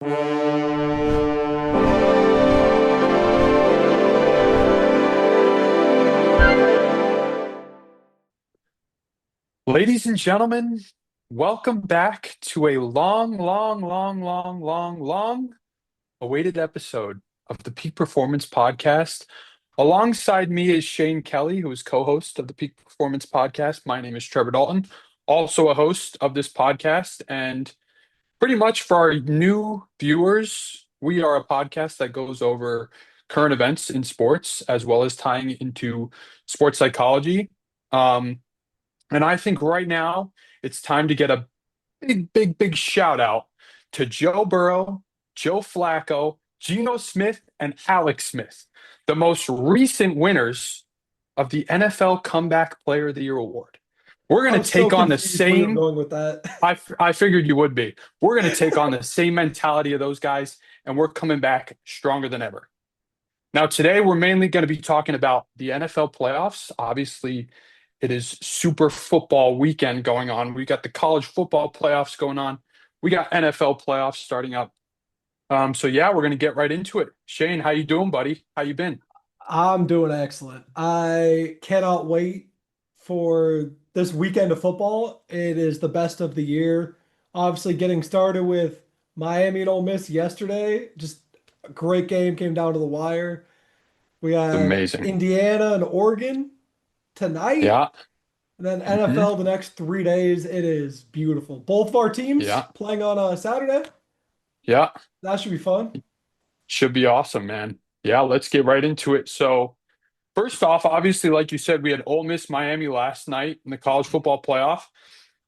Ladies and gentlemen, welcome back to a long awaited episode of the Peak Performance Podcast. Alongside me is Shane Kelly, who is co-host of the Peak Performance Podcast. My name is Trevor Dalton, also a host of this podcast. And pretty much for our new viewers, we are a podcast that goes over current events in sports as well as tying into sports psychology. Um, and I think right now it's time to get a big shout out to Joe Burrow, Joe Flacco, Geno Smith, and Alex Smith, the most recent winners of the NFL Comeback Player of the Year award. We're I going to was so take on the confused where you were same, going with that. I figured you would be. We're going to take on the same mentality of those guys, and we're coming back stronger than ever. Now, today we're mainly going to be talking about the NFL playoffs. Obviously, it is Super Football weekend going on. We got the college football playoffs going on. We got NFL playoffs starting up. So yeah, we're going to get right into it. Shane, how you doing, buddy? How you been? I'm doing excellent. I cannot wait for this weekend of football. It is the best of the year. Obviously, getting started with Miami and Ole Miss yesterday. Just a great game, came down to the wire. We It's got amazing. Indiana and Oregon tonight, Yeah. and then Hmm. NFL the next 3 days. It is beautiful. Both of our teams Yeah. playing on a Saturday. Yeah. That should be fun. Should be awesome, man. Yeah, let's get right into it. So first off, obviously, like you said, we had Ole Miss Miami last night in the college football playoff.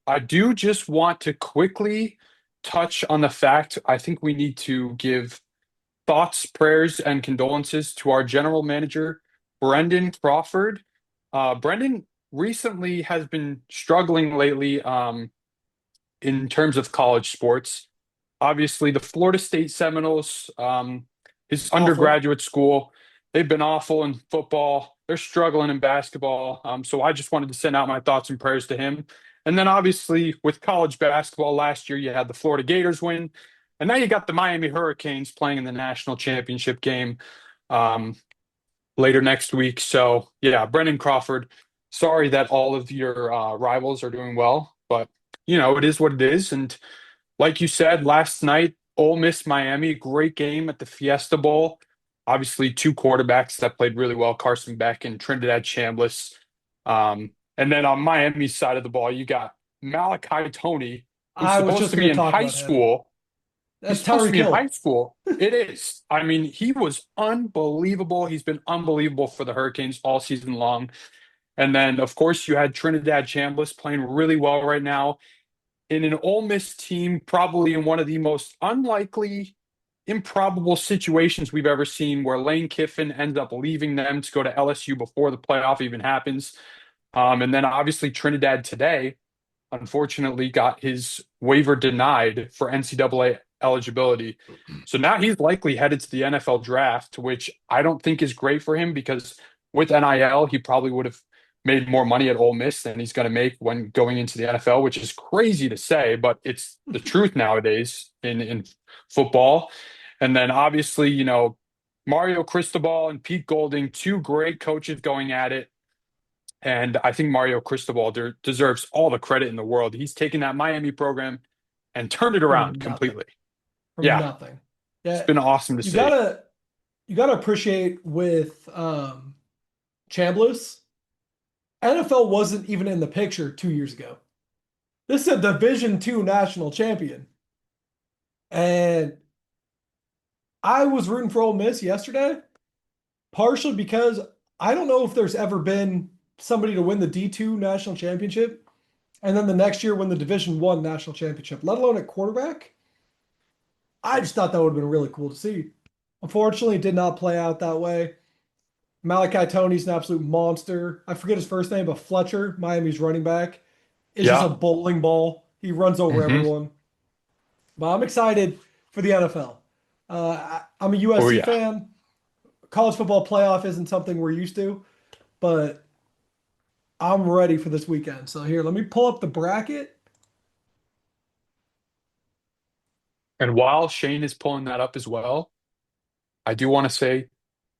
I do just want to quickly touch on the fact I think we need to give thoughts, prayers, and condolences to our general manager, Brendan Crawford. Brendan recently has been struggling lately in terms of college sports. Obviously, the Florida State Seminoles, his Awful. undergraduate school, they've been awful in football. They're struggling in basketball. So I just wanted to send out my thoughts and prayers to him. And then obviously with college basketball last year, you had the Florida Gators win. And now you got the Miami Hurricanes playing in the national championship game um, later next week. So yeah, Brendan Crawford, sorry that all of your rivals are doing well, but it is what it is. And like you said last night, Ole Miss Miami, great game at the Fiesta Bowl. Obviously, two quarterbacks that played really well, Carson Beck and Trinidad Chambliss. And then on Miami's side of the ball, you got Malachi Tony, who's I was supposed just to going be to in talk high about him. school. He's That's supposed to Tyreek be in high Hill. school. It is. I mean, he was unbelievable. He's been unbelievable for the Hurricanes all season long. And then, of course, you had Trinidad Chambliss playing really well right now in an Ole Miss team, probably in one of the most unlikely, improbable situations we've ever seen, where Lane Kiffin ends up leaving them to go to LSU before the playoff even happens. And then obviously Trinidad today, unfortunately, got his waiver denied for NCAA eligibility. So now he's likely headed to the NFL draft, which I don't think is great for him because with NIL, he probably would have made more money at Ole Miss than he's going to make when going into the NFL, which is crazy to say, but it's the truth nowadays in football. And then obviously, Mario Cristobal and Pete Golding, two great coaches going at it. And I think Mario Cristobal deserves all the credit in the world. He's taken that Miami program and turned it around From nothing. completely. From Yeah, nothing. it's Yeah, been awesome to you see. gotta you gotta appreciate with Chambliss, NFL wasn't even in the picture 2 years ago. This is a Division II national champion. And I was rooting for Ole Miss yesterday, partially because I don't know if there's ever been somebody to win the D2 national championship and then the next year win the Division I national championship, let alone at quarterback. I just thought that would have been really cool to see. Unfortunately, it did not play out that way. Malachi Tony's an absolute monster. I forget his first name, but Fletcher, Miami's running back, is just a Yeah. bowling ball. He runs over Hmm. everyone. But I'm excited for the NFL. I'm a Oh USC yeah. fan. College football playoff isn't something we're used to, but I'm ready for this weekend. So here, let me pull up the bracket. And while Shane is pulling that up as well, I do want to say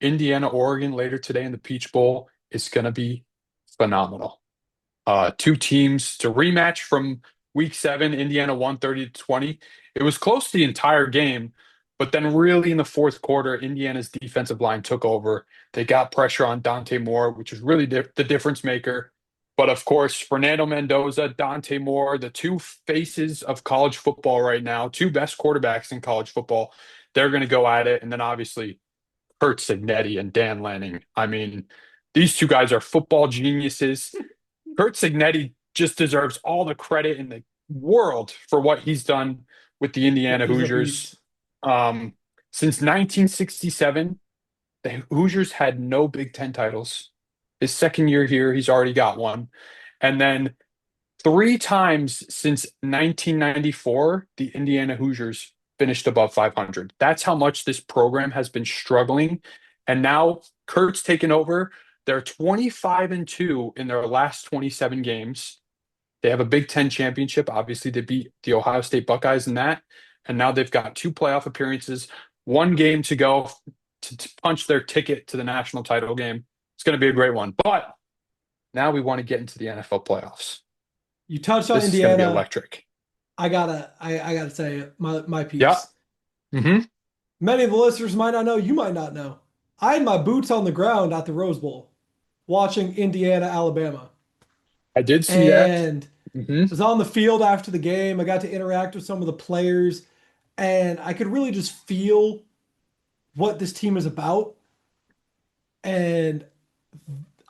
Indiana, Oregon later today in the Peach Bowl is going to be phenomenal. Two teams to rematch from week 7. Indiana won 30-20. It was close the entire game, but then really in the fourth quarter, Indiana's defensive line took over. They got pressure on Dante Moore, which is really the difference maker. But of course, Fernando Mendoza, Dante Moore, the two faces of college football right now, two best quarterbacks in college football, they're going to go at it. And then obviously Kurt Signetti and Dan Lanning. I mean, these two guys are football geniuses. Kurt Signetti just deserves all the credit in the world for what he's done with the Yeah, Indiana he's a beast. Hoosiers. Um, since 1967, the Hoosiers had no Big Ten titles. His second year here, he's already got one. And then three times since 1994, the Indiana Hoosiers finished above 500. That's how much this program has been struggling. And now Kurt's taken over. They're 25-2 in their last 27 games. They have a Big Ten championship. Obviously, they beat the Ohio State Buckeyes in that. And now they've got two playoff appearances, one game to go to punch their ticket to the national title game. It's going to be a great one. But now we want to get into the NFL playoffs. You touched on This is going to be Indiana. electric. I gotta say my Yeah. piece. Hmm. Many of the listeners might not know, you might not know. I had my boots on the ground at the Rose Bowl watching Indiana, Alabama. I did see that. And Hmm. was on the field after the game. I got to interact with some of the players, and I could really just feel what this team is about. And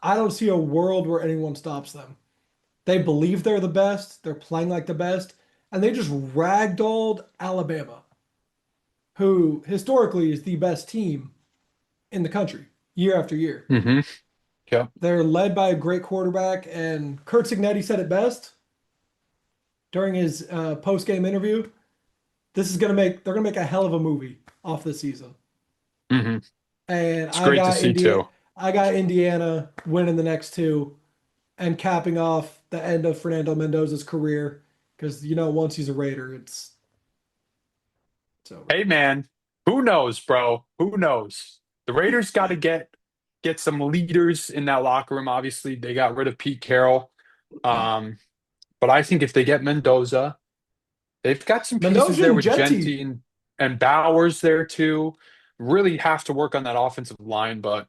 I don't see a world where anyone stops them. They believe they're the best, they're playing like the best, and they just ragdolled Alabama, who historically is the best team in the country year after year. Hmm. Yeah. They're led by a great quarterback, and Kurt Signetti said it best during his post-game interview. They're gonna make a hell of a movie off this season. Hmm. And It's great to see too. I got Indiana winning the next two and capping off the end of Fernando Mendoza's career because once he's a Raider, it's over. Hey man, who knows, bro? Who knows? The Raiders got to get some leaders in that locker room. Obviously, they got rid of Pete Carroll. Um, but I think if they get Mendoza, they've got some pieces Mendoza there and with Genty. Genti and Bowers there too. Really have to work on that offensive line, but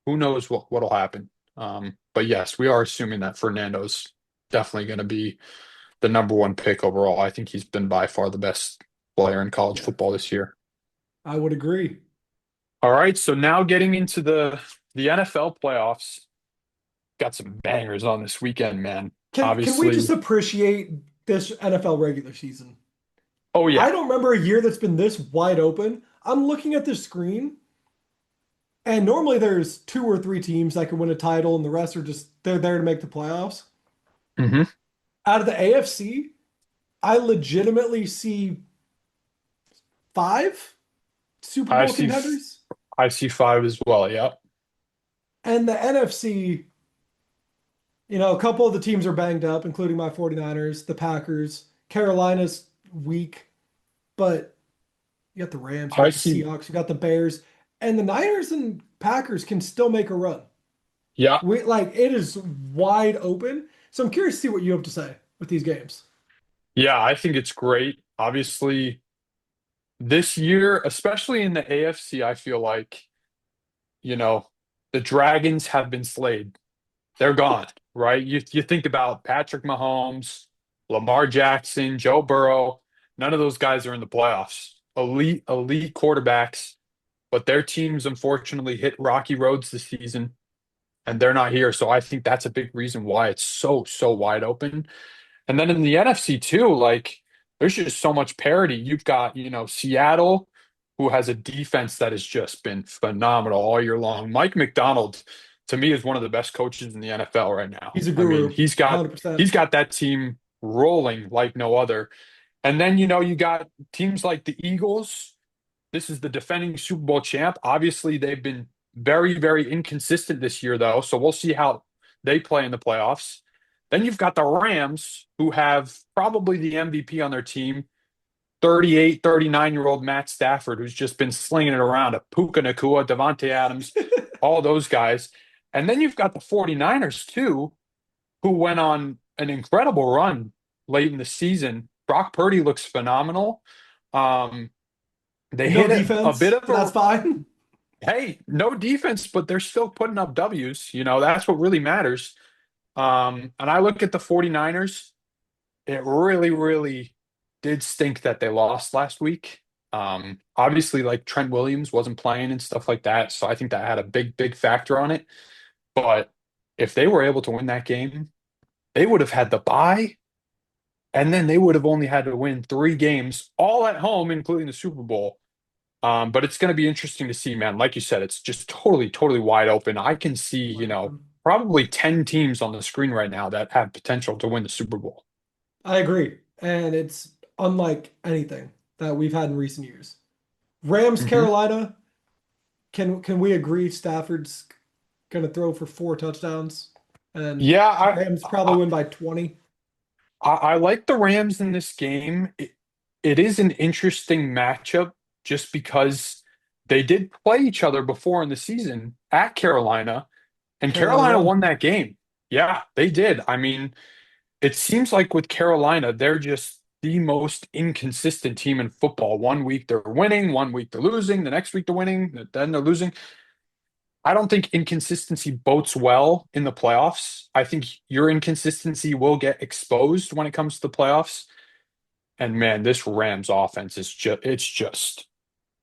who knows what'll happen. But yes, we are assuming that Fernando's definitely going to be the number one pick overall. I think he's been by far the best player in college Yeah, football this year. I would agree. All right, so now getting into the NFL playoffs, got some bangers on this weekend, man. Can we just Obviously, appreciate this NFL regular season? oh I yeah. don't remember a year that's been this wide open. I'm looking at the screen, and normally there's two or three teams that can win a title, and the rest are just they're there to make the playoffs. Hmm. Out of the AFC, I legitimately see five Super I Bowl see contenders. I see five as well. Yeah. And the NFC, a couple of the teams are banged up, including my 49ers, the Packers, Carolina's weak, but you got the Rams, you I got the see. Seahawks, you got the Bears, and the Niners and Packers can still make a run. Yeah. It is wide open. So I'm curious to see what you have to say with these games. Yeah, I think it's great. Obviously, this year, especially in the AFC, I feel like, you know, the Dragons have been slayed. They're gone, right? You think about Patrick Mahomes, Lamar Jackson, Joe Burrow, none of those guys are in the playoffs. Elite quarterbacks, but their teams unfortunately hit rocky roads this season and they're not here. So I think that's a big reason why it's so wide open. And then in the NFC too, like there's just so much parity. You've got, Seattle, who has a defense that has just been phenomenal all year long. Mike McDonald, to me, is one of the best coaches in the NFL right now. He's a I mean, guru, 100%. he's got that team rolling like no other. And then, you got teams like the Eagles. This is the defending Super Bowl champ. Obviously, they've been very inconsistent this year, though. So we'll see how they play in the playoffs. Then you've got the Rams, who have probably the MVP on their team, 38, 39-year-old Matt Stafford, who's just been slinging it around, a Puka Nakua, Devontae Adams, all those guys. And then you've got the 49ers too, who went on an incredible run late in the season. Brock Purdy looks phenomenal. Um, they And no hit a bit defense, of but that's a fine. hey, no defense, but they're still putting up W's. That's what really matters. And I look at the 49ers, it really, really did stink that they lost last week. Obviously, like Trent Williams wasn't playing and stuff like that. So I think that had a big, big factor on it. But if they were able to win that game, they would have had the bye, and then they would have only had to win 3 games, all at home, including the Super Bowl. But it's going to be interesting to see, man. Like you said, it's just totally, totally wide open. I can see, Wide open. probably 10 teams on the screen right now that have potential to win the Super Bowl. I agree. And it's unlike anything that we've had in recent years. Rams, Hmm. Carolina, can we agree Stafford's gonna throw for 4 touchdowns? And Yeah, Rams probably win by 20. I like the Rams in this game. It is an interesting matchup just because they did play each other before in the season at Carolina, and Carolina Carolina won. won that game. Yeah, they did. I mean, it seems like with Carolina, they're just the most inconsistent team in football. One week they're winning, one week they're losing, the next week they're winning, then they're losing. I don't think inconsistency boats well in the playoffs. I think your inconsistency will get exposed when it comes to the playoffs. And man, this Rams offense is just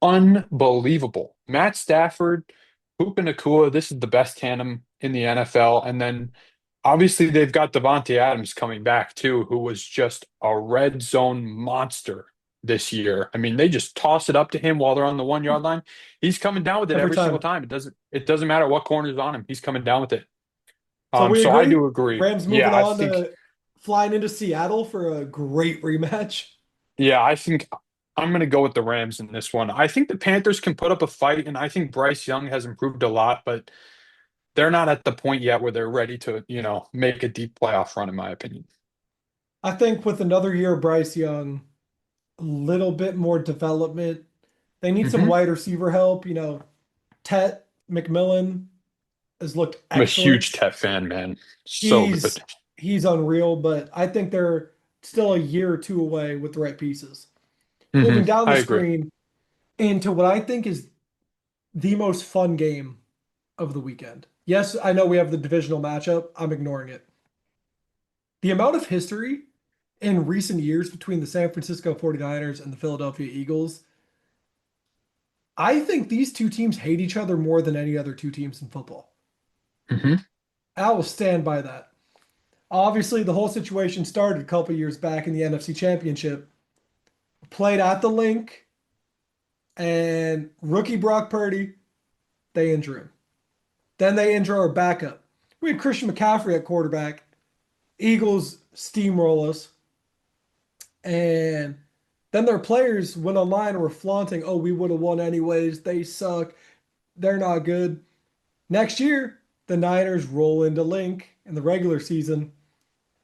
unbelievable. Matt Stafford, Puka Nakua, this is the best tandem in the NFL. And then obviously they've got Devontae Adams coming back too, who was just a red zone monster this year. I mean, they just toss it up to him while they're on the 1 yard line. He's coming down with it Every every single time. time. It doesn't matter what corner's on him. He's coming down with it. So we So I agree. do agree. Rams Yeah, moving I on think to flying into Seattle for a great rematch. yeah, I think I'm going to go with the Rams in this one. I think the Panthers can put up a fight, and I think Bryce Young has improved a lot, but they're not at the point yet where they're ready to, make a deep playoff run, in my opinion. I think with another year of Bryce Young, a little bit more development. They need some Hmm. wide receiver help. Tet McMillan has looked I'm a huge excellent. Tet fan, man. So good. He's he's unreal, but I think they're still a year or two away with the right pieces. Hmm. Moving down the I agree. screen into what I think is the most fun game of the weekend. Yes, I know we have the divisional matchup. I'm ignoring it. The amount of history in recent years between the San Francisco 49ers and the Philadelphia Eagles, I think these two teams hate each other more than any other two teams in football. Hmm. I will stand by that. Obviously, the whole situation started a couple years back in the NFC Championship. Played at the link, and rookie Brock Purdy, they injure him. Then they injure our backup. We had Christian McCaffrey at quarterback. Eagles steamroll us. And then their players went online and were flaunting, oh, we would have won anyways. They suck. They're not good. Next year, the Niners roll into Link in the regular season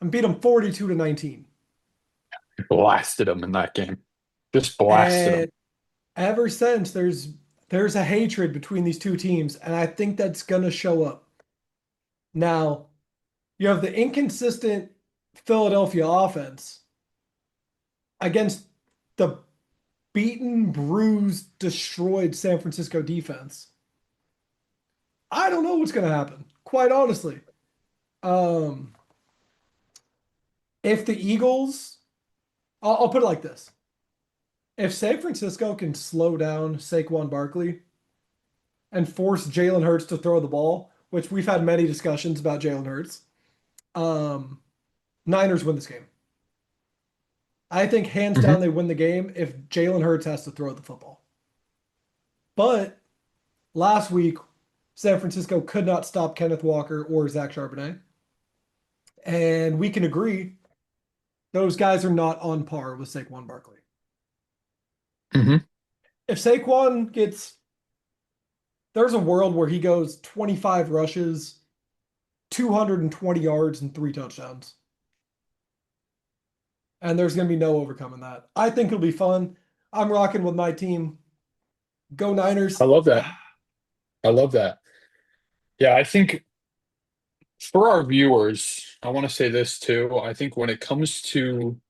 and beat them 42 to 19. Blasted them in that game. Just blasted them. And ever since, there's a hatred between these two teams, and I think that's gonna show up. Now, you have the inconsistent Philadelphia offense against the beaten, bruised, destroyed San Francisco defense. I don't know what's going to happen, quite honestly. Um, if the Eagles, I'll put it like this: if San Francisco can slow down Saquon Barkley and force Jalen Hurts to throw the ball, which we've had many discussions about Jalen Hurts, um, Niners win this game. I think hands Hmm. down they win the game if Jalen Hurts has to throw the football. But last week, San Francisco could not stop Kenneth Walker or Zach Charbonnet. And we can agree those guys are not on par with Saquon Barkley. Hmm. If Saquon gets, there's a world where he goes 25 rushes, 220 yards, and 3 touchdowns. and there's going to be no overcoming that. I think it'll be fun. I'm rocking with my team. Go I Niners. love that. I love that. Yeah, I think for our viewers, I want to say this too. I think when it comes to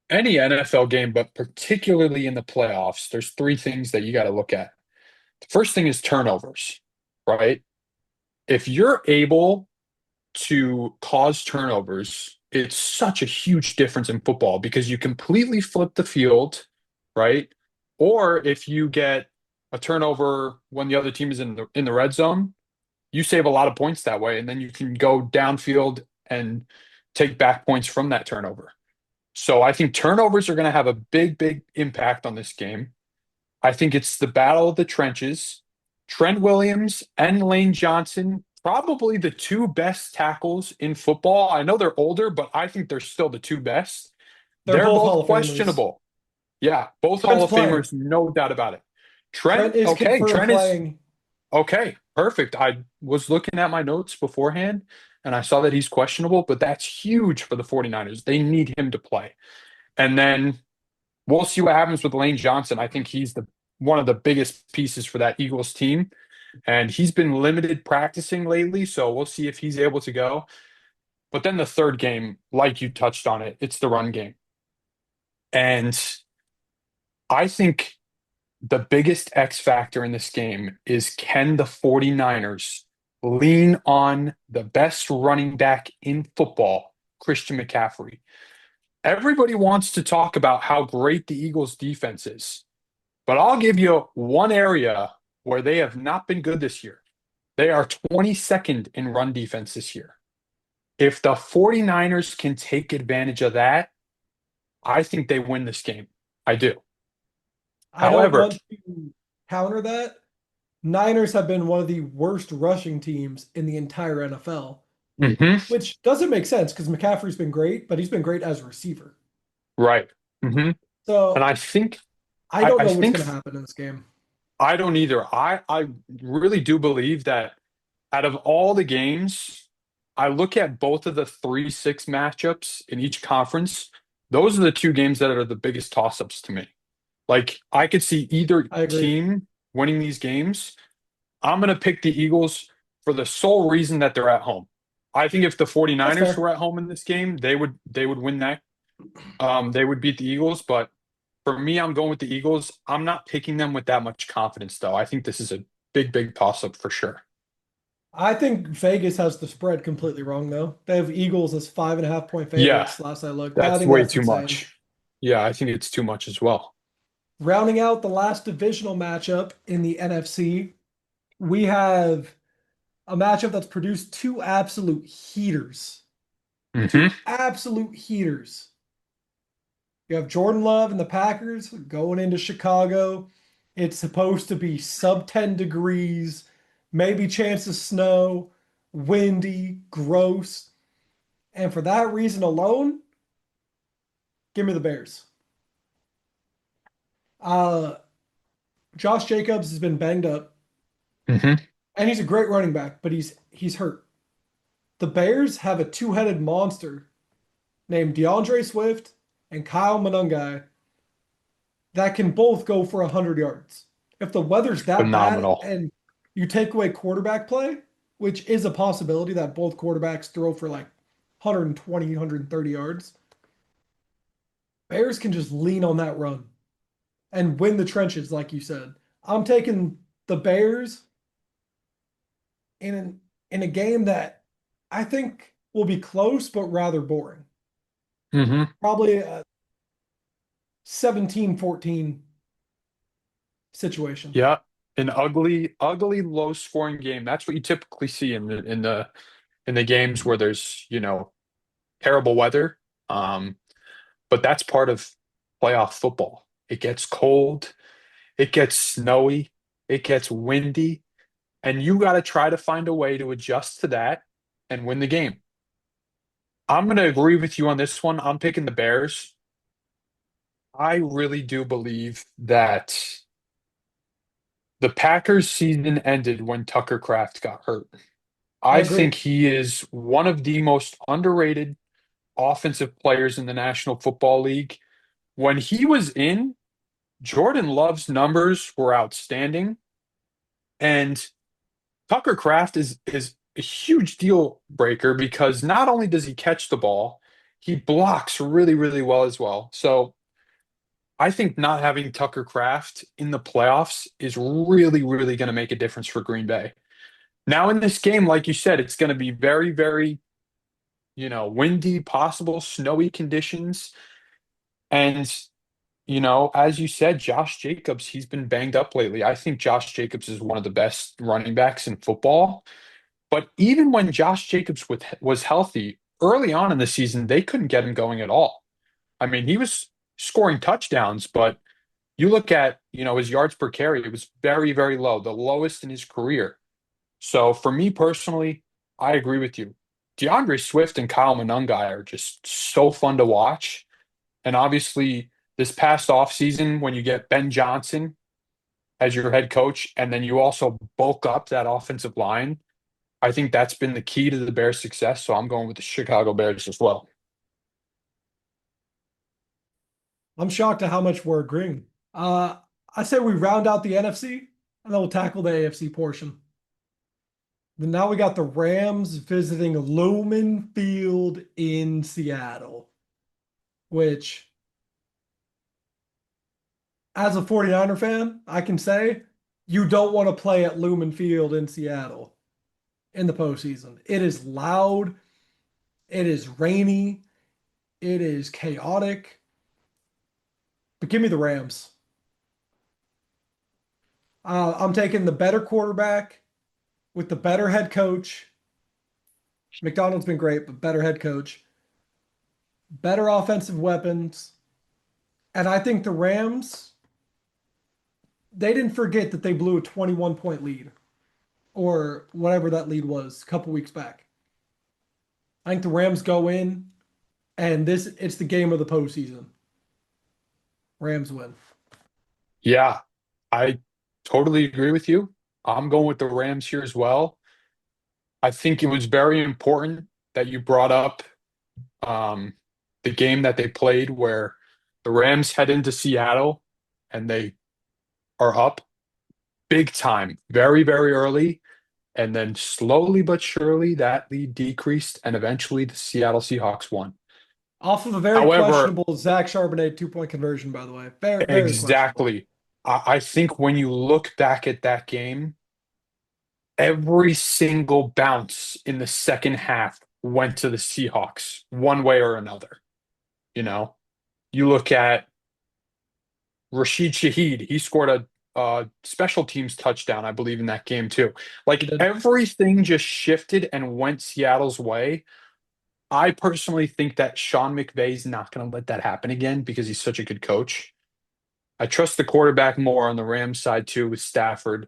any NFL game, but particularly in the playoffs, there's three things that you got to look at. The first thing is turnovers, right? If you're able to cause turnovers, it's such a huge difference in football because you completely flip the field, right? Or if you get a turnover when the other team is in the red zone, you save a lot of points that way, and then you can go downfield and take back points from that turnover. So I think turnovers are going to have a big, big impact on this game. I think it's the battle of the trenches. Trent Williams and Lane Johnson, probably the two best tackles in football. I know they're older, but I think they're still the two best. They're They're both both Hall of Famers. questionable. Yeah, both Hall Trent's of playing. Famers, no doubt about it. Trent Trent, is okay. confirmed Trent is playing. okay. Perfect. I was looking at my notes beforehand and I saw that he's questionable, but that's huge for the 49ers. They need him to play. And then we'll see what happens with Lane Johnson. I think he's the one of the biggest pieces for that Eagles team. And he's been limited practicing lately, so we'll see if he's able to go. But then the third game, like you touched on it, it's the run game. And I think the biggest X factor in this game is can the 49ers lean on the best running back in football, Christian McCaffrey? Everybody wants to talk about how great the Eagles defense is, but I'll give you one area where they have not been good this year. They are 22nd in run defense this year. If the 49ers can take advantage of that, I think they win this game. I do. I don't However, want to counter that. Niners have been one of the worst rushing teams in the entire NFL, mhm, which doesn't make sense because McCaffrey's been great, but he's been great as a receiver. right. And So I think I I, don't I know what's think going to happen in this game. I don't either. I really do believe that out of all the games, I look at both of the 3-6 matchups in each conference. Those are the two games that are the biggest toss-ups to me. Like I could see either I agree. team winning these games. I'm going to pick the Eagles for the sole reason that they're at home. I think if the That's 49ers fair. were at home in this game, they would win that. They would beat the Eagles, but for me, I'm going with the Eagles. I'm not picking them with that much confidence, though. I think this is a big, big toss-up for sure. I think Vegas has the spread completely wrong, though. They have Eagles as 5.5 point Yeah, favorites last I looked. I that's think way that's too insane. much. Yeah, I think it's too much as well. Rounding out the last divisional matchup in the NFC, we have a matchup that's produced two absolute heaters. Hmm. Two absolute heaters. You have Jordan Love and the Packers going into Chicago. It's supposed to be sub 10 degrees, maybe chance of snow, windy, gross. And for that reason alone, give me the Bears. Uh, Josh Jacobs has been banged up, Hmm. and he's a great running back, but he's hurt. The Bears have a two-headed monster named DeAndre Swift and Kyle Monungai that can both go for 100 yards. If the weather's that bad Phenomenal. and you take away quarterback play, which is a possibility that both quarterbacks throw for like 120, 130 yards, Bears can just lean on that run and win the trenches, like you said. I'm taking the Bears in a game that I think will be close but rather boring. Hmm. Probably a 17-14 situation. Yeah, an ugly, ugly, low-scoring game. That's what you typically see in the games where there's, terrible weather. Um, but that's part of playoff football. It gets cold, it gets snowy, it gets windy, and you got to try to find a way to adjust to that and win the game. I'm going to agree with you on this one. I'm picking the Bears. I really do believe that the Packers season ended when Tucker Kraft got hurt. I I think agree. he is one of the most underrated offensive players in the National Football League. When he was in, Jordan Love's numbers were outstanding, and Tucker Kraft is a huge deal breaker because not only does he catch the ball, he blocks really, really well as well. So I think not having Tucker Kraft in the playoffs is really, really going to make a difference for Green Bay. Now in this game, like you said, it's going to be very, very, windy, possible snowy conditions. And, as you said, Josh Jacobs, he's been banged up lately. I think Josh Jacobs is one of the best running backs in football. But even when Josh Jacobs was healthy early on in the season, they couldn't get him going at all. I mean, he was scoring touchdowns, but you look at, his yards per carry, it was very, very low, the lowest in his career. So for me personally, I agree with you. DeAndre Swift and Kyle Monangai are just so fun to watch. And obviously, this past offseason, when you get Ben Johnson as your head coach, and then you also bulk up that offensive line, I think that's been the key to the Bears' success. So I'm going with the Chicago Bears as well. I'm shocked at how much we're agreeing. I say we round out the NFC and then we'll tackle the AFC portion. Then now we got the Rams visiting Lumen Field in Seattle, which, as a 49er fan, I can say you don't want to play at Lumen Field in Seattle in the postseason. It is loud, it is rainy, it is chaotic. But give me the Rams. I'm taking the better quarterback with the better head coach. McDonald's been great, but better head coach, better offensive weapons. And I think the Rams, they didn't forget that they blew a 21-point lead or whatever that lead was a couple weeks back. I think the Rams go in and it's the game of the postseason. Rams win. Yeah, I totally agree with you. I'm going with the Rams here as well. I think it was very important that you brought up um, the game that they played where the Rams head into Seattle and they are up big time, very, very early. And then slowly but surely that lead decreased and eventually the Seattle Seahawks won. Off of a very However, questionable Zach Charbonnet 2-point conversion, by the way. Very, very questionable. exactly, I think when you look back at that game, every single bounce in the second half went to the Seahawks one way or another. You know, you look at Rashid Shaheed, he scored a special teams touchdown, I believe, in that game too. He Like did. everything just shifted and went Seattle's way. I personally think that Sean McVay's not going to let that happen again because he's such a good coach. I trust the quarterback more on the Rams side too with Stafford.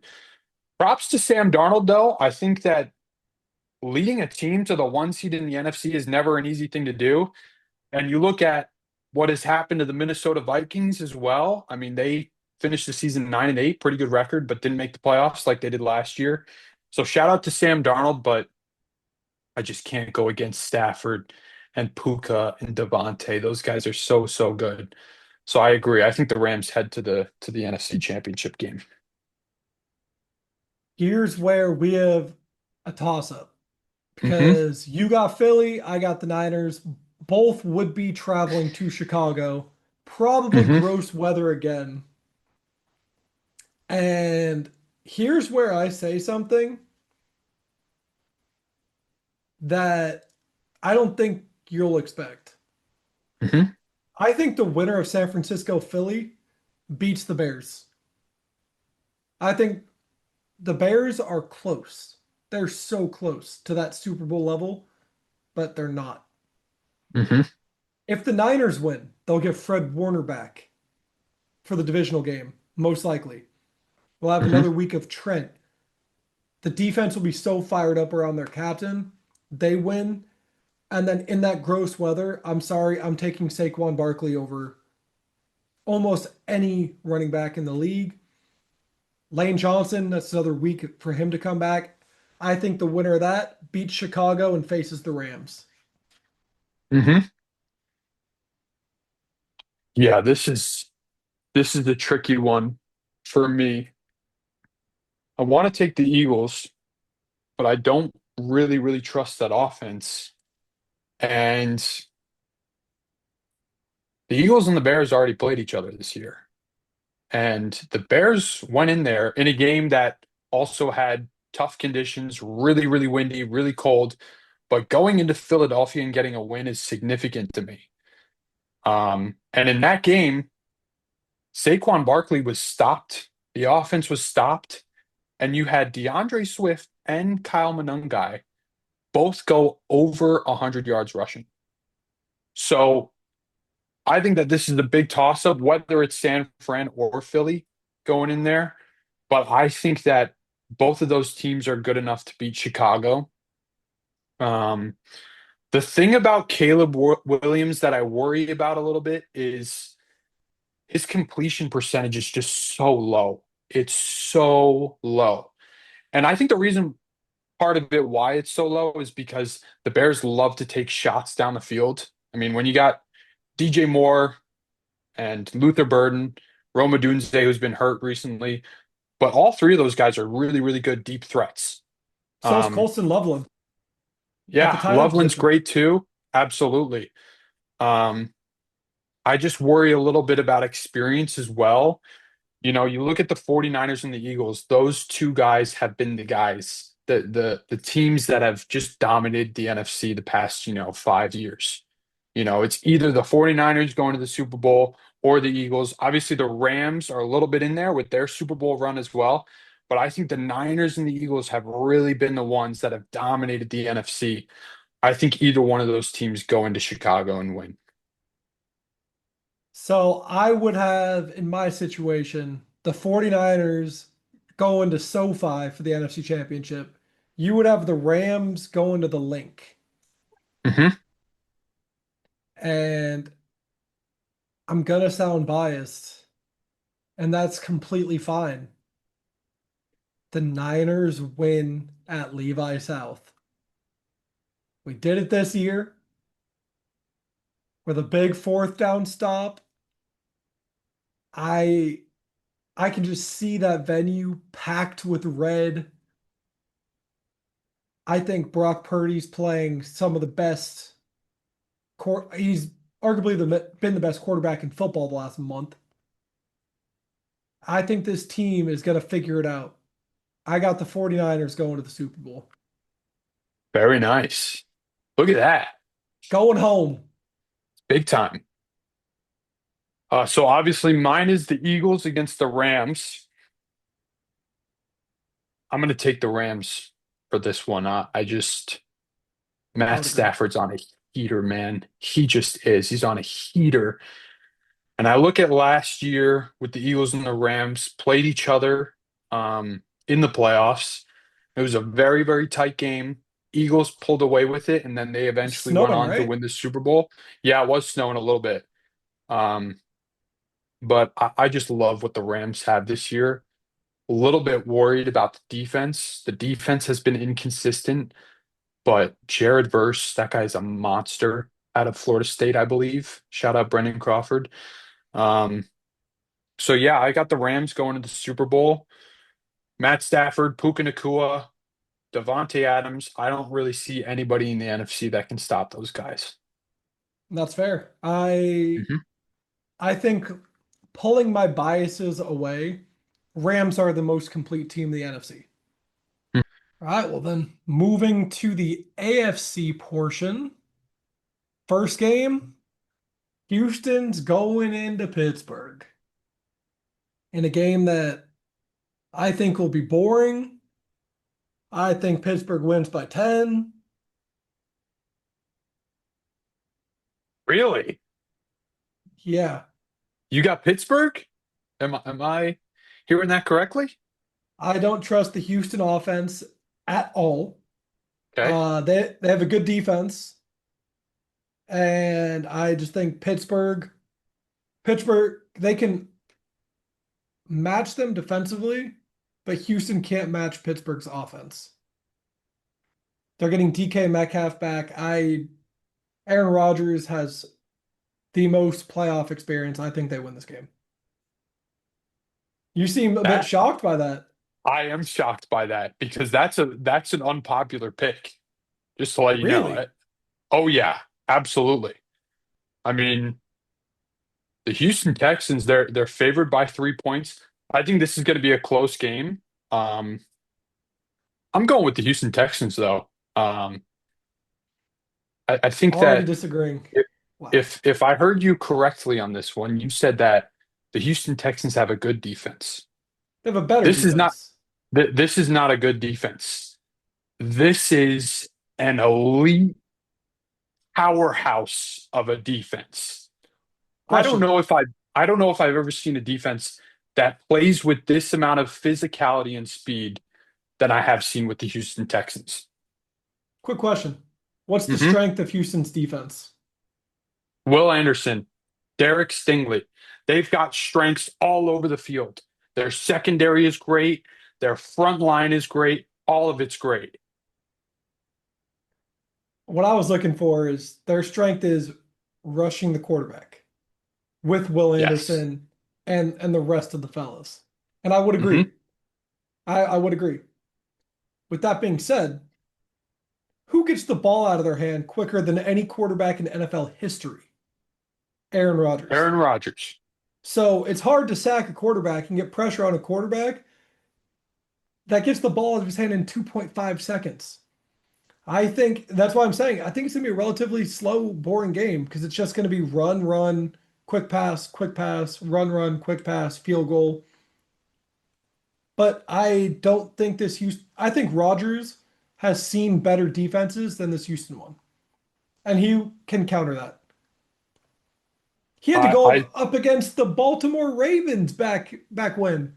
Props to Sam Darnold, though. I think that leading a team to the one seed in the NFC is never an easy thing to do. And you look at what has happened to the Minnesota Vikings as well. I mean, they finished the season 9-8, pretty good record, but didn't make the playoffs like they did last year. So shout out to Sam Darnold, but I just can't go against Stafford and Puka and Devontae. Those guys are so, so good. So I agree. I think the Rams head to the NFC Championship game. Here's where we have a toss up Hmm. because you got Philly, I got the Niners. Both would be traveling to Chicago, probably Hmm. gross weather again. And here's where I say something that I don't think you'll expect. Hmm. I think the winner of San Francisco Philly beats the Bears. I think the Bears are close. They're so close to that Super Bowl level, but they're not. Hmm. If the Niners win, they'll get Fred Warner back for the divisional game, most likely. We'll have Hmm. another week of Trent. The defense will be so fired up around their captain. They win. And then in that gross weather, I'm sorry, I'm taking Saquon Barkley over almost any running back in the league. Lane Johnson, that's another week for him to come back. I think the winner of that beats Chicago and faces the Rams. Hmm. Yeah, this is the tricky one for me. I want to take the Eagles, but I don't really trust that offense. And the Eagles and the Bears already played each other this year. And the Bears went in there in a game that also had tough conditions, really windy, really cold. But going into Philadelphia and getting a win is significant to me. And in that game, Saquon Barkley was stopped. The offense was stopped. And you had DeAndre Swift and Kyle Monangai both go over 100 yards rushing. So I think that this is the big toss up, whether it's San Fran or Philly going in there. But I think that both of those teams are good enough to beat Chicago. Um, the thing about Williams that I worry about a little bit is his completion percentage is just so low. It's so low. And I think the reason part of it why it's so low is because the Bears love to take shots down the field. I mean, when you got DJ Moore and Luther Burden, Rome Odunze, who's been hurt recently, but all three of those guys are really good deep threats. So is Um, Colston Loveland at the yeah, tight end Loveland's position. great too. Absolutely. Um, I just worry a little bit about experience as well. You know, you look at the 49ers and the Eagles, those two guys have been the guys, the teams that have just dominated the NFC the past, 5 years. It's either the 49ers going to the Super Bowl or the Eagles. Obviously, the Rams are a little bit in there with their Super Bowl run as well. But I think the Niners and the Eagles have really been the ones that have dominated the NFC. I think either one of those teams go into Chicago and win. So I would have, in my situation, the 49ers going to SoFi for the NFC Championship. You would have the Rams going to the Link. Hmm. And I'm gonna sound biased, and that's completely fine. The Niners win at Levi South. We did it this year with a big fourth down stop. I I can just see that venue packed with red. I think Brock Purdy's playing some of the best. He's arguably been the best quarterback in football the last month. I think this team is going to figure it out. I got the 49ers going to the Super Bowl. Very nice. Look at that. Going home. Big time. So obviously mine is the Eagles against the Rams. I'm going to take the Rams for this one. I just I Matt would agree. Stafford's on a heater, man. He just is. He's on a heater. And I look at last year with the Eagles and the Rams played each other in the playoffs. It was a very tight game. Eagles pulled away with it, and then they It's eventually went snowing, on to right? win the Super Bowl. Yeah, it was snowing a little bit. Um, but I just love what the Rams have this year. A little bit worried about the defense. The defense has been inconsistent, but Jared Verse, that guy's a monster out of Florida State, I believe. Shout out Brendan Crawford. Um, so yeah, I got the Rams going to the Super Bowl. Matt Stafford, Puka Nacua, Devontae Adams. I don't really see anybody in the NFC that can stop those guys. That's fair. I think pulling my biases away, Rams are the most complete team in the NFC. Mhm. All right, well then moving to the AFC portion. First game, Houston's going into Pittsburgh in a game that I think will be boring. I think Pittsburgh wins by 10. Really? Yeah, You got Pittsburgh? Am I hearing that correctly? I don't trust the Houston offense at all. Okay. They have a good defense, and I just think Pittsburgh they can match them defensively, but Houston can't match Pittsburgh's offense. They're getting DK Metcalf back. Aaron Rodgers has the most playoff experience, I think they win this game. You seem a bit That shocked by that. I am shocked by that because that's an unpopular pick, just to let you know. Really? Oh yeah, absolutely. I mean, the Houston Texans, they're favored by 3 points. I think this is going to be a close game. Um, I'm going with the Houston Texans though. I think Already that disagreeing. if, Wow. if I heard you correctly on this one, you said that the Houston Texans have a good defense. They have a better This is not defense. this is not a good defense. This is an elite powerhouse of a defense. I don't Question. know if I don't know if I've ever seen a defense that plays with this amount of physicality and speed that I have seen with the Houston Texans. Quick question. What's the hmm strength of Houston's defense? Will Anderson, Derek Stingley, they've got strengths all over the field. Their secondary is great. Their front line is great. All of it's great. What I was looking for is their strength is rushing the quarterback with Will Yes. Anderson and the rest of the fellas. And I would agree. hmm I would agree. With that being said, who gets the ball out of their hand quicker than any quarterback in NFL history? Aaron Rodgers. Aaron Rodgers. So it's hard to sack a quarterback and get pressure on a quarterback that gets the ball out of his hand in 2.5 seconds. I think that's why I'm saying I think it's going to be a relatively slow, boring game because it's just going to be run, run, quick pass, run, run, quick pass, field goal. But I don't think this Houston, I think Rodgers has seen better defenses than this Houston one, and he can counter that. He had to go I up against the Baltimore Ravens back when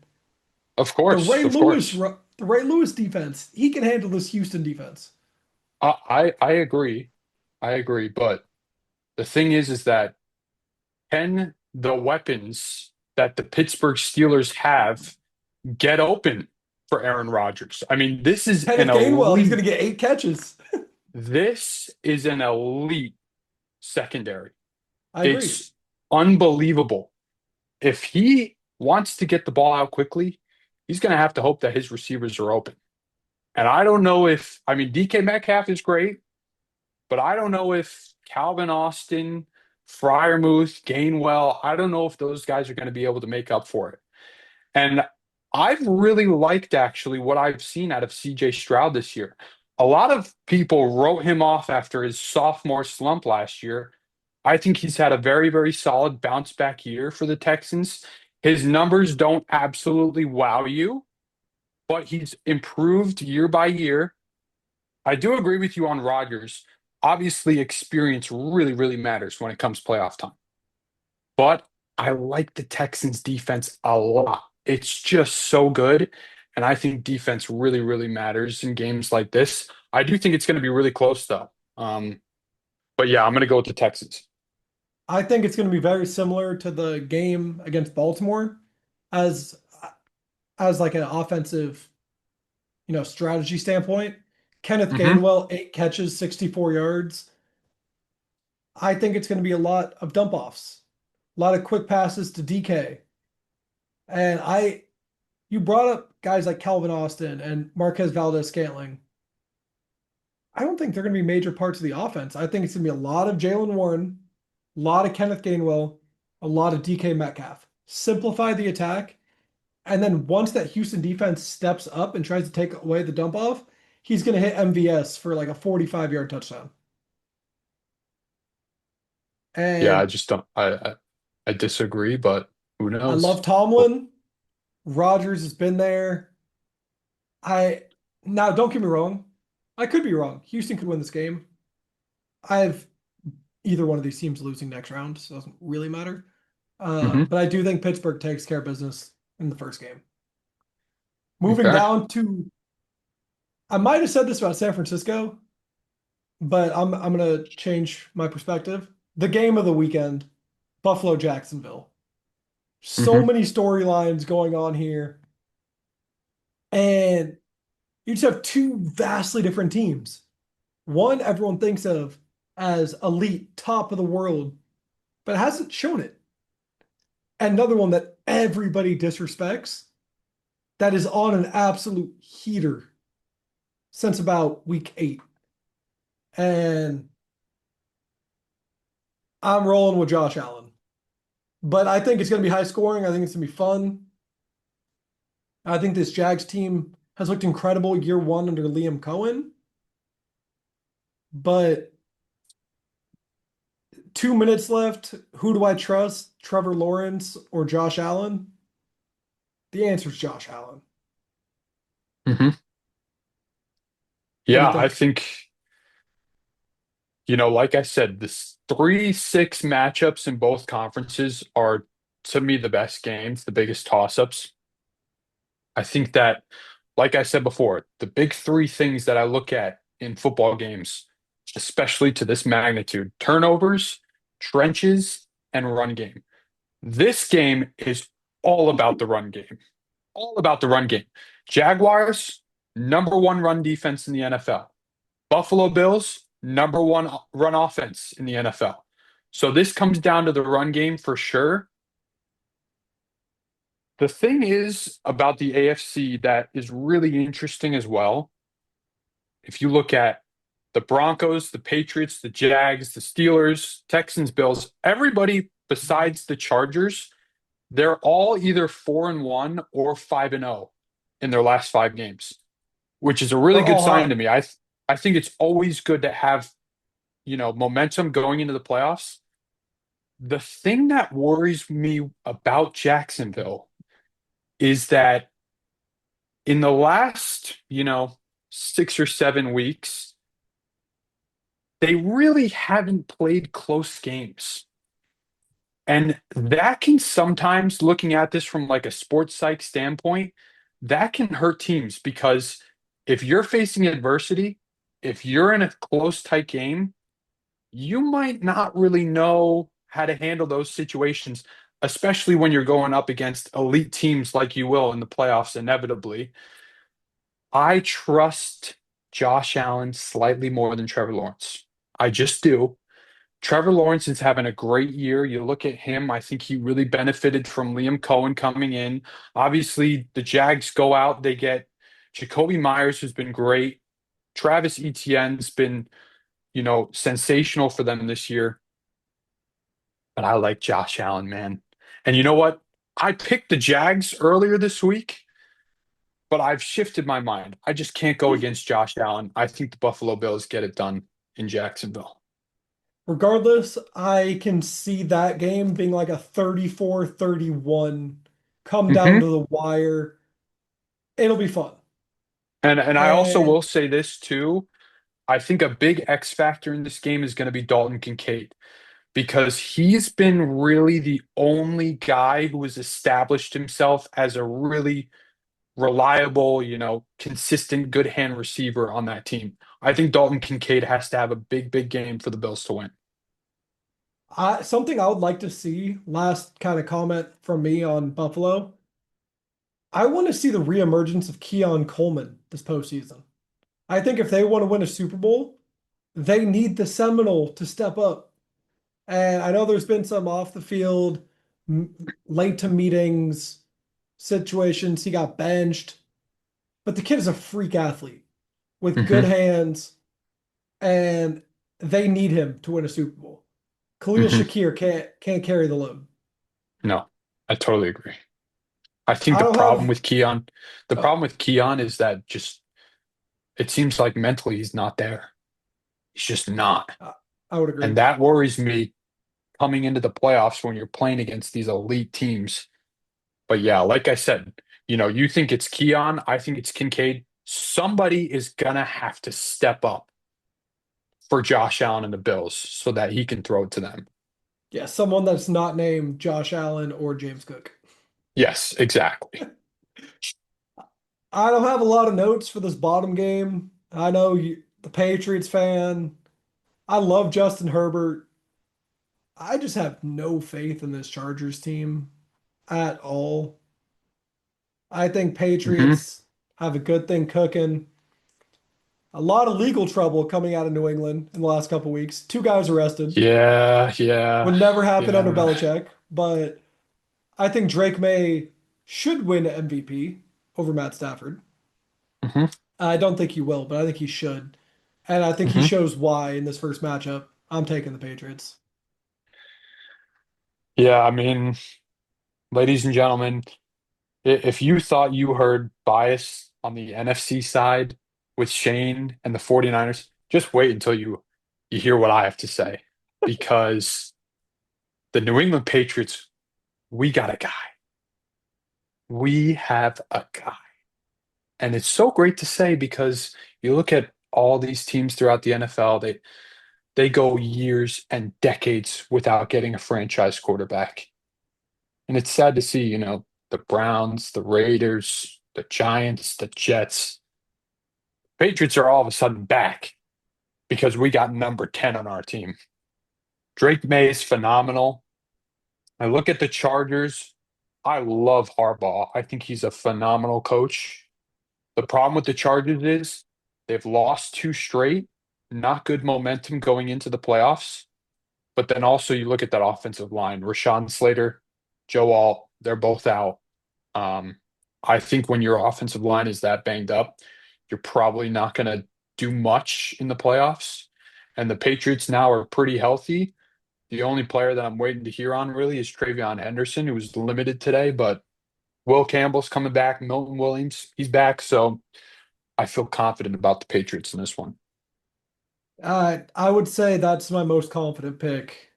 Of course, of course. The Ray Lewis defense. He can handle this Houston defense. I agree. I agree. But the thing is that can the weapons that the Pittsburgh Steelers have get open for Aaron Rodgers? I mean, Kenneth Gainwell, he's going to get 8 catches. this is an elite secondary. I agree. It's unbelievable. If he wants to get the ball out quickly, he's going to have to hope that his receivers are open. And I don't know if, I mean, DK Metcalf is great, but I don't know if Calvin Austin, Fryermuth, Gainwell, I don't know if those guys are going to be able to make up for it. And I've really liked actually what I've seen out of CJ Stroud this year. A lot of people wrote him off after his sophomore slump last year. I think he's had a very, very solid bounce back year for the Texans. His numbers don't absolutely wow you, but he's improved year by year. I do agree with you on Rodgers. Obviously, experience really, really matters when it comes playoff time. But I like the Texans defense a lot. It's just so good. And I think defense really, really matters in games like this. I do think it's going to be really close, though. But yeah, I'm going to go with the Texans. I think it's going to be very similar to the game against Baltimore as as like an offensive, strategy standpoint. Kenneth hmm Gainwell, 8 catches, 64 yards. I think it's going to be a lot of dump offs, a lot of quick passes to DK. And you brought up guys like Calvin Austin and Marquez Valdez-Scantling. I don't think they're going to be major parts of the offense. I think it's going to be a lot of Jalen Warren, a lot of Kenneth Gainwell, a lot of DK Metcalf. Simplify the attack. And then once that Houston defense steps up and tries to take away the dump off, he's going to hit MVS for like a 45-yard touchdown. Yeah, I And just don't. I disagree, but who I love knows? Well, Tomlin. Rodgers has been there. I Now don't get me wrong. I could be wrong. Houston could win this game. I have either one of these teams losing next round, so it doesn't really matter. mhm. But I do think Pittsburgh takes care of business in the first game. Moving Okay. down to, I might have said this about San Francisco, but I'm gonna change my perspective. The game of the weekend, Buffalo Jacksonville. So hmm many storylines going on here, and you just have two vastly different teams. One everyone thinks of as elite, top of the world, but hasn't shown it. Another one that everybody disrespects that is on an absolute heater since about week 8. And I'm rolling with Josh Allen. But I think it's going to be high scoring. I think it's going to be fun. I think this Jags team has looked incredible year one under Liam Cohen. But 2 minutes left. Who do I trust? Trevor Lawrence or Josh Allen? The answer is Josh Allen. Hmm. What do you Yeah, I think? think, like I said, this 3-6 matchups in both conferences are, to me, the best games, the biggest toss-ups. I think that, like I said before, the big three things that I look at in football games, especially to this magnitude: turnovers, trenches, and run game. This game is all about the run game. All about the run game. Jaguars, number one run defense in the NFL. Buffalo Bills, number one run offense in the NFL. So this comes down to the run game for sure. The thing is about the AFC that is really interesting as well. If you look at the Broncos, the Patriots, the Jags, the Steelers, Texans, Bills, everybody besides the Chargers, they're all either 4-1 or 5-0 in their last 5 games, which is a really They're good all sign to hot. me. I think it's always good to have, momentum going into the playoffs. The thing that worries me about Jacksonville is that in the last, 6 or 7 weeks, they really haven't played close games. And that can sometimes, looking at this from like a sports psych standpoint, that can hurt teams because if you're facing adversity, if you're in a close, tight game, you might not really know how to handle those situations, especially when you're going up against elite teams like you will in the playoffs inevitably. I trust Josh Allen slightly more than Trevor Lawrence. I just do. Trevor Lawrence is having a great year. You look at him, I think he really benefited from Liam Cohen coming in. Obviously, the Jags go out, they get Jacoby Myers, who's been great. Travis Etienne's been, sensational for them this year. But I like Josh Allen, man. And you know what? I picked the Jags earlier this week, but I've shifted my mind. I just can't go against Josh Allen. I think the Buffalo Bills get it done in Jacksonville. Regardless, I can see that game being like a 34-31, come down Hmm. to the wire. It'll be fun. And I also And will say this too. I think a big X factor in this game is going to be Dalton Kincaid because he's been really the only guy who has established himself as a really reliable, consistent, good hand receiver on that team. I think Dalton Kincaid has to have a big, big game for the Bills to win. something I would like to see, last kind of comment from me on Buffalo. I want to see the reemergence of Keon Coleman this postseason. I think if they want to win a Super Bowl, they need the Seminole to step up. And I know there's been some off the field, late to meetings situations. He got benched, but the kid is a freak athlete with good Hmm. hands, and they need him to win a Super Bowl. Khalil Hmm. Shakir can't carry the load. No, I totally agree. I think I the don't problem have. with Keon, the Oh, problem with Keon is that just it seems like mentally he's not there. He's just not. I I would And agree. that worries me coming into the playoffs when you're playing against these elite teams. But yeah, like I said, you think it's Keon, I think it's Kincaid. Somebody is gonna have to step up for Josh Allen and the Bills so that he can throw it to them. Yeah, someone that's not named Josh Allen or James Cook. Yes, exactly. I don't have a lot of notes for this bottom game. I know you, the Patriots fan. I love Justin Herbert. I just have no faith in this Chargers team at all. I think Hmm. Patriots have a good thing cooking. A lot of legal trouble coming out of New England in the last couple weeks. Two guys arrested. Yeah, yeah, Would never happen under yeah. Belichick, but I think Drake May should win MVP over Matt Stafford. Hmm. I don't think he will, but I think he should. And I think he Hmm. shows why in this first matchup. I'm taking the Patriots. Yeah, I mean, ladies and gentlemen, if you thought you heard bias on the NFC side with Shane and the 49ers, just wait until you hear what I have to say. Because the New England Patriots, we got a guy. We have a guy. And it's so great to say because you look at all these teams throughout the NFL, they go years and decades without getting a franchise quarterback. And it's sad to see, the Browns, the Raiders, the Giants, the Jets. Patriots are all of a sudden back because we got number 10 on our team. Drake May is phenomenal. I look at the Chargers. I love Harbaugh. I think he's a phenomenal coach. The problem with the Chargers is they've lost two straight, not good momentum going into the playoffs. But then also you look at that offensive line, Rashawn Slater, Joe Alt, they're both out. Um, I think when your offensive line is that banged up, you're probably not going to do much in the playoffs. And the Patriots now are pretty healthy. The only player that I'm waiting to hear on really is Travion Henderson, who was limited today, but Will Campbell's coming back. Milton Williams, he's back. So I feel confident about the Patriots in this one. I would say that's my most confident pick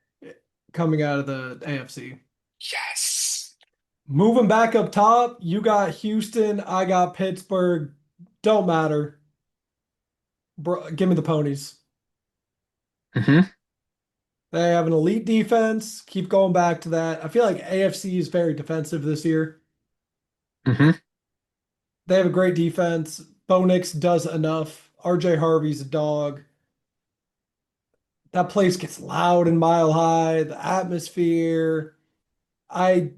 coming out of the AFC. Yes. Moving back up top, you got Houston, I got Pittsburgh. Don't matter. Bro, give me the ponies. Hmm. They have an elite defense. Keep going back to that. I feel like AFC is very defensive this year. Hmm. They have a great defense. Bo Nix does enough. RJ Harvey's a dog. That place gets loud and mile high. The atmosphere. I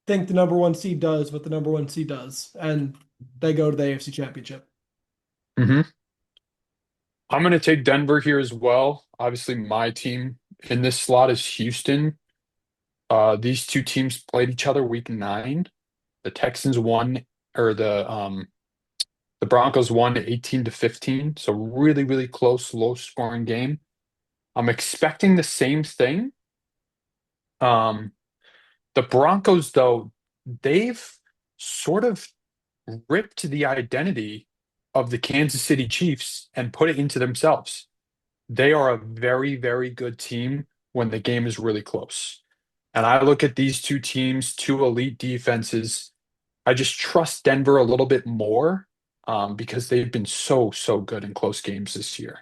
think the number one seed does what the number one seed does, and they go to the AFC Championship. Hmm. I'm going to take Denver here as well. Obviously, my team in this slot is Houston. These two teams played each other week 9. The Texans won, or the Broncos won 18-15. So really, really close, low scoring game. I'm expecting the same thing. Um, the Broncos, though, they've sort of ripped the identity of the Kansas City Chiefs and put it into themselves. They are a very, very good team when the game is really close. And I look at these two teams, two elite defenses. I just trust Denver a little bit more because they've been so, so good in close games this year.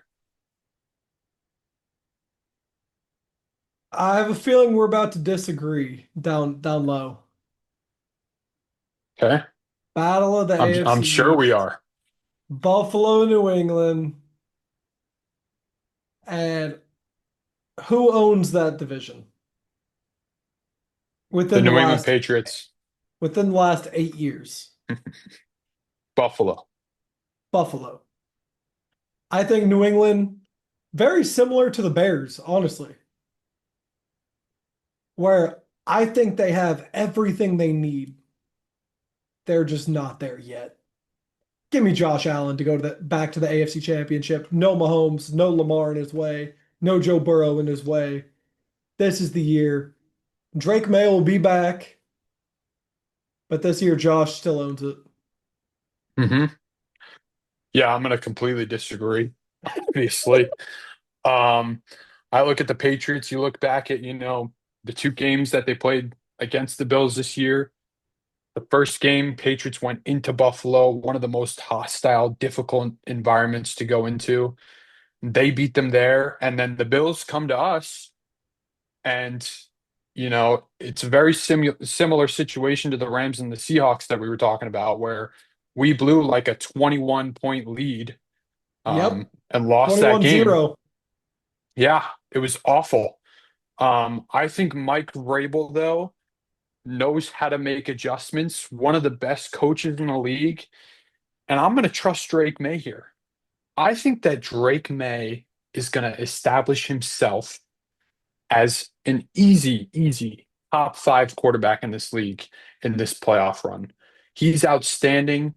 I have a feeling we're about to disagree down low. Okay. Battle of the I'm AFC sure we East. are. Buffalo, New England, and who owns that division The within the New England last Patriots, within the last 8 years? Buffalo. Buffalo. I think New England, very similar to the Bears, honestly, where I think they have everything they need. They're just not there yet. Give me Josh Allen to go to back to the AFC Championship. No Mahomes, no Lamar in his way, no Joe Burrow in his way. This is the year. Drake May will be back, but this year Josh still owns it. Hmm. Yeah, I'm going to completely disagree, obviously. Um, I look at the Patriots, you look back at, the two games that they played against the Bills this year. The first game, Patriots went into Buffalo, one of the most hostile, difficult environments to go into. They beat them there, and then the Bills come to us, and it's a very similar situation to the Rams and the Seahawks that we were talking about, where we blew like a 21 point lead Yep, and lost that game. 21-0. Yeah, it was awful. I think Mike Vrabel, though, knows how to make adjustments. One of the best coaches in the league. And I'm going to trust Drake May here. I think that Drake May is going to establish himself as an easy top five quarterback in this league in this playoff run. He's outstanding.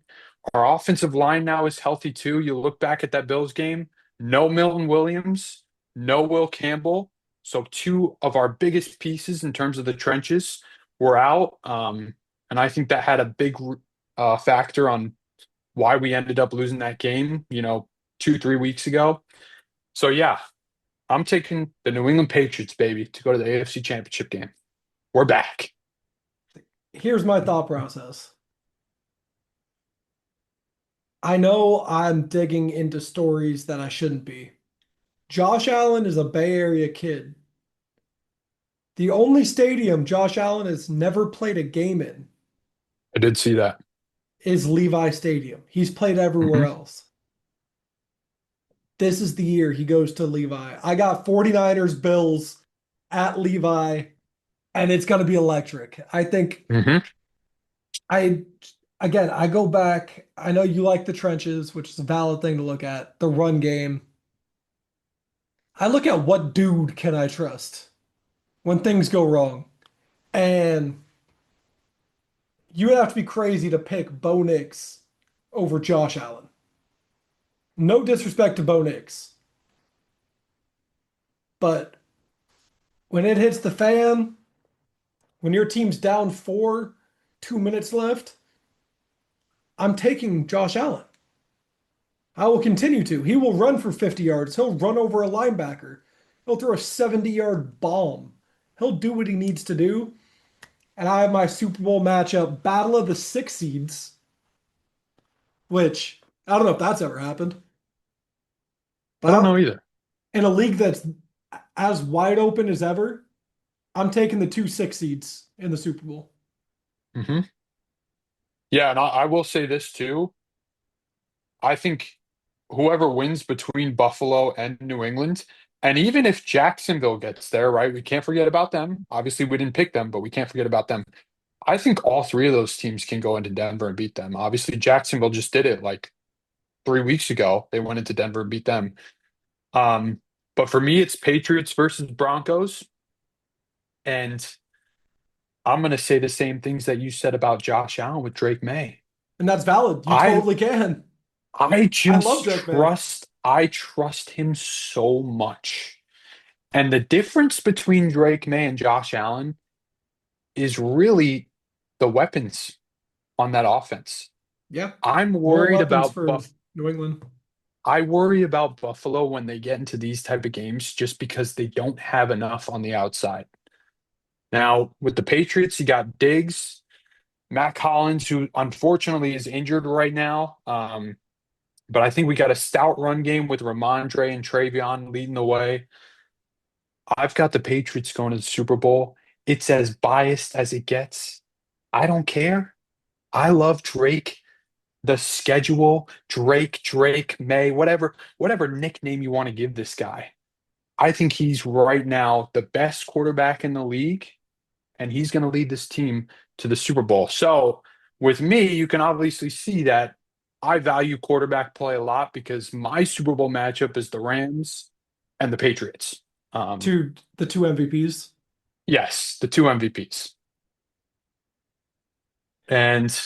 Our offensive line now is healthy too. You look back at that Bills game, no Milton Williams, no Will Campbell. So two of our biggest pieces in terms of the trenches were out. And I think that had a big factor on why we ended up losing that game, 2, 3 weeks ago. So yeah, I'm taking the New England Patriots, baby, to go to the AFC Championship game. We're back. Here's my thought process. I know I'm digging into stories that I shouldn't be. Josh Allen is a Bay Area kid. The only stadium Josh Allen has never played a game in I did see that. is Levi Stadium. He's played everywhere Hmm. else. This is the year he goes to Levi. I got 49ers Bills at Levi, and it's going to be electric. I think Hmm. I, again, I go back. I know you like the trenches, which is a valid thing to look at, the run game. I look at what dude can I trust when things go wrong. And you would have to be crazy to pick Bo Nix over Josh Allen. No disrespect to Bo Nix, but when it hits the fan, when your team's down four, 2 minutes left, I'm taking Josh Allen. I will continue to. He will run for 50 yards. He'll run over a linebacker. He'll throw a 70-yard bomb. He'll do what he needs to do. And I have my Super Bowl matchup, Battle of the Six Seeds, which I don't know if that's ever happened. I don't But know either. in a league that's as wide open as ever, I'm taking the two six seeds in the Super Bowl. Hmm. Yeah, and I will say this too. I think whoever wins between Buffalo and New England, and even if Jacksonville gets there, right, we can't forget about them. Obviously, we didn't pick them, but we can't forget about them. I think all three of those teams can go into Denver and beat them. Obviously, Jacksonville just did it like 3 weeks ago. They went into Denver and beat them. Um, but for me, it's Patriots versus Broncos. And I'm going to say the same things that you said about Josh Allen with Drake May. And that's valid. You I totally can. I I love just Drake May. trust him so much. And the difference between Drake May and Josh Allen is really the weapons on that offense. Yeah. I'm More worried weapons about for New England. I worry about Buffalo when they get into these type of games just because they don't have enough on the outside. Now, with the Patriots, you got Diggs, Matt Collins, who unfortunately is injured right now. But I think we got a stout run game with Ramondre and Travion leading the way. I've got the Patriots going to the Super Bowl. It's as biased as it gets. I don't care. I love Drake. The schedule, Drake, May, whatever nickname you want to give this guy. I think he's right now the best quarterback in the league, and he's going to lead this team to the Super Bowl. So with me, you can obviously see that I value quarterback play a lot because my Super Bowl matchup is the Rams and the Patriots. Um, The two MVPs. yes, the two MVPs. And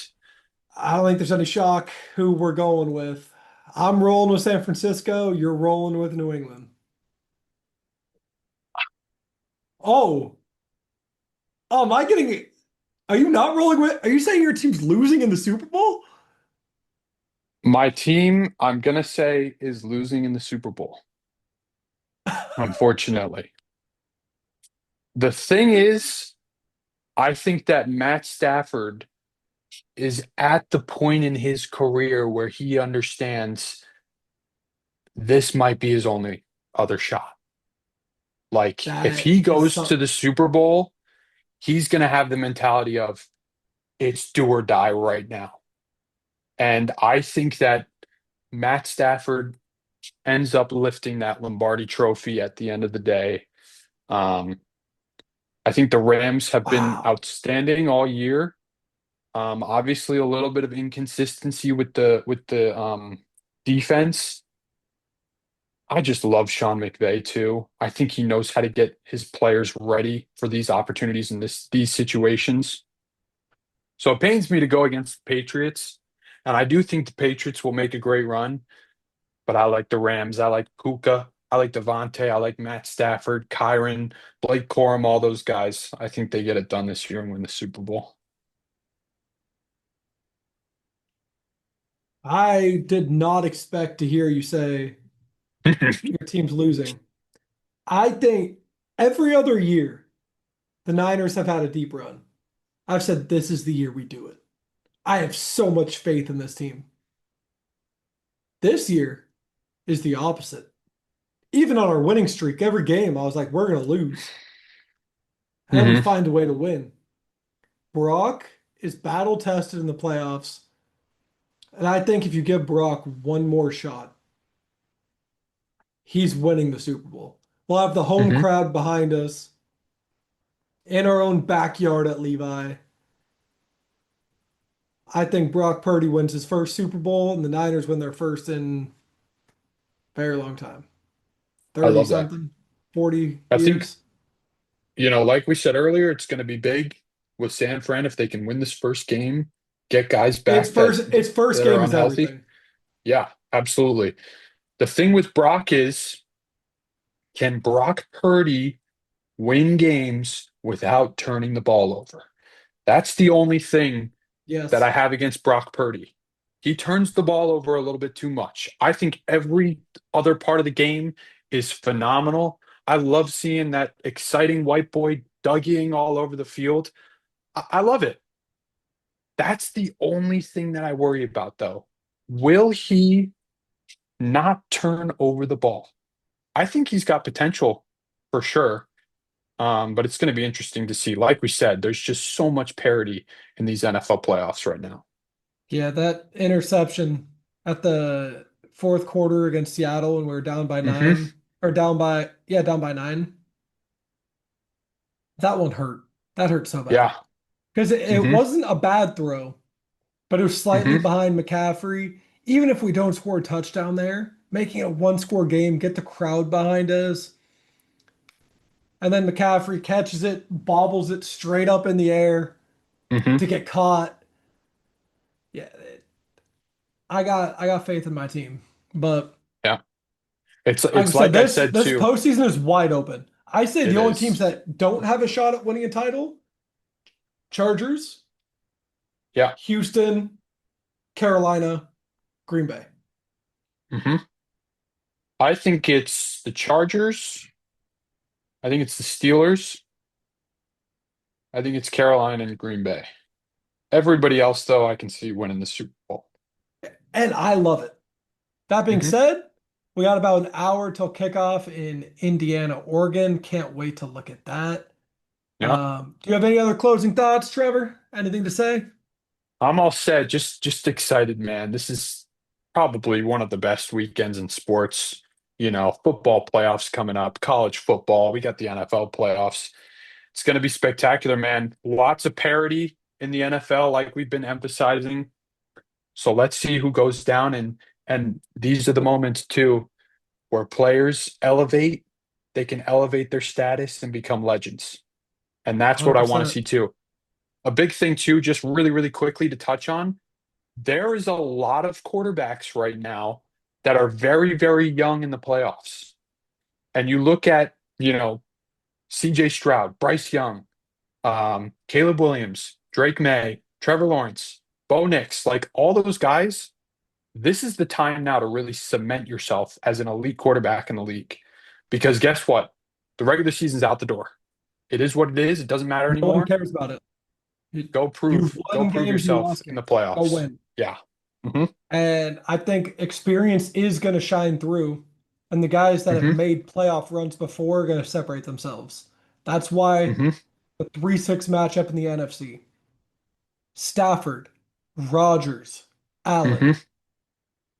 I don't think there's any shock who we're going with. I'm rolling with San Francisco. You're rolling with New England. Oh, oh, am I getting? Are you not rolling with? Are you saying your team's losing in the Super Bowl? my team, I'm going to say, is losing in the Super Bowl, unfortunately. The thing is, I think that Matt Stafford is at the point in his career where he understands this might be his only other shot. Like, if That he is goes to some. the Super Bowl, he's going to have the mentality of it's do or die right now. And I think that Matt Stafford ends up lifting that Lombardi trophy at the end of the day. Um, I think the Rams have been Wow. outstanding all year. Obviously, a little bit of inconsistency with the defense. I just love Sean McVay too. I think he knows how to get his players ready for these opportunities and these situations. So it pains me to go against the Patriots, and I do think the Patriots will make a great run. But I like the Rams. I like Puka. I like Devontae. I like Matt Stafford, Kyron, Blake Corum, all those guys. I think they get it done this year and win the Super Bowl. I did not expect to hear you say your team's losing. I think every other year the Niners have had a deep run. I've said this is the year we do it. I have so much faith in this team. This year is the opposite. Even on our winning streak, every game I was like, we're going to lose. And then we Hmm. find a way to win. Brock is battle tested in the playoffs. And I think if you give Brock one more shot, he's winning the Super Bowl. We'll have the home Hmm. crowd behind us in our own backyard at Levi. I think Brock Purdy wins his first Super Bowl and the Niners win their first in a very long time. I 30 love that. something, 40 I think, years. like we said earlier, it's going to be big with San Fran if they can win this first game, get guys Its back that first its first that are game is unhealthy. everything. Yeah, absolutely. The thing with Brock is, can Brock Purdy win games without turning the ball over? That's the only thing that Yes. I have against Brock Purdy. He turns the ball over a little bit too much. I think every other part of the game is phenomenal. I love seeing that exciting white boy Dougieing all over the field. I love it. That's the only thing that I worry about, though. Will he not turn over the ball? I think he's got potential for sure. But it's going to be interesting to see. Like we said, there's just so much parity in these NFL playoffs right now. Yeah, that interception at the fourth quarter against Seattle and we are down by Hmm. nine or down by nine. That one hurt. That hurt so bad. Yeah. Because it Hmm. wasn't a bad throw, but it was slightly Hmm. behind McCaffrey. Even if we don't score a touchdown there, making it a one score game, get the crowd behind us. And then McCaffrey catches it, bobbles it straight up in the air Hmm. to get caught. Yeah, I got faith in my team. But Yeah. It's like I it's said, like I this said this too. postseason is wide open. I say It the only teams is. that don't have a shot at winning a title, Chargers, Yeah. Houston, Carolina, Green Bay. Hmm. I think it's the Chargers. I think it's the Steelers. I think it's Carolina and Green Bay. Everybody else, though, I can see winning the Super Bowl. And I love it. That being Hmm. said, we got about an hour till kickoff in Indiana, Oregon. Can't wait to look at that. Yeah. Do you have any other closing thoughts, Trevor? Anything to say? I'm all set. Just excited, man. This is probably one of the best weekends in sports. Football playoffs coming up, college football. We got the NFL playoffs. It's going to be spectacular, man. Lots of parity in the NFL, like we've been emphasizing. So let's see who goes down, and these are the moments too where players elevate. They can elevate their status and become legends, and that's what I want to 100%. see too. A big thing too, just really, really quickly to touch on, there is a lot of quarterbacks right now that are very, very young in the playoffs. And you look at, CJ Stroud, Bryce Young, Caleb Williams, Drake May, Trevor Lawrence, Bo Nix, like all those guys, this is the time now to really cement yourself as an elite quarterback in the league. Because guess what? The regular season's out the door. It is what it is. It doesn't matter No one anymore. cares about it. You- Go You've prove, go won prove games, you yourself lost in the games. Go playoffs. win. Yeah. Hmm. And I think experience is going to shine through. And the guys that have Hmm. made playoff runs before are going to separate themselves. That's why Hmm. the 3-6 matchup in the NFC, Stafford, Rodgers, Allen. Hmm.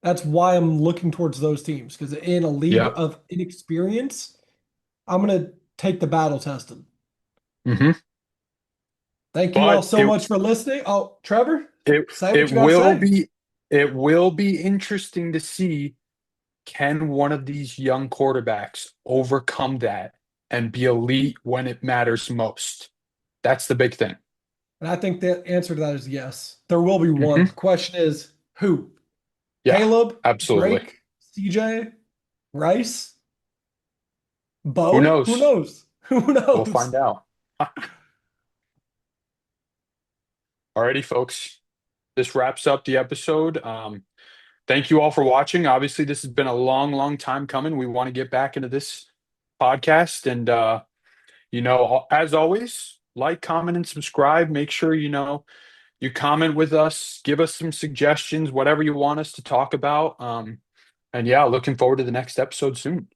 That's why I'm looking towards those teams because in a league Yep. of inexperience, I'm going to take the battle tested. Hmm. Thank you all But so much for listening. Oh, Trevor, it say what it you got to will say. be it will be interesting to see Can one of these young quarterbacks overcome that and be elite when it matters most? That's the big thing. And I think the answer to that is yes. There will be one. Hmm. The question is who? Yeah, Caleb, absolutely. Drake, CJ, Rice, Who Bo? Who knows? knows? Who We'll find knows? out. Alrighty, folks. This wraps up the episode. Thank you all for watching. Obviously, this has been a long, long time coming. We want to get back into this podcast. And, as always, like, comment, and subscribe. Make sure, you comment with us, give us some suggestions, whatever you want us to talk about. And yeah, looking forward to the next episode soon.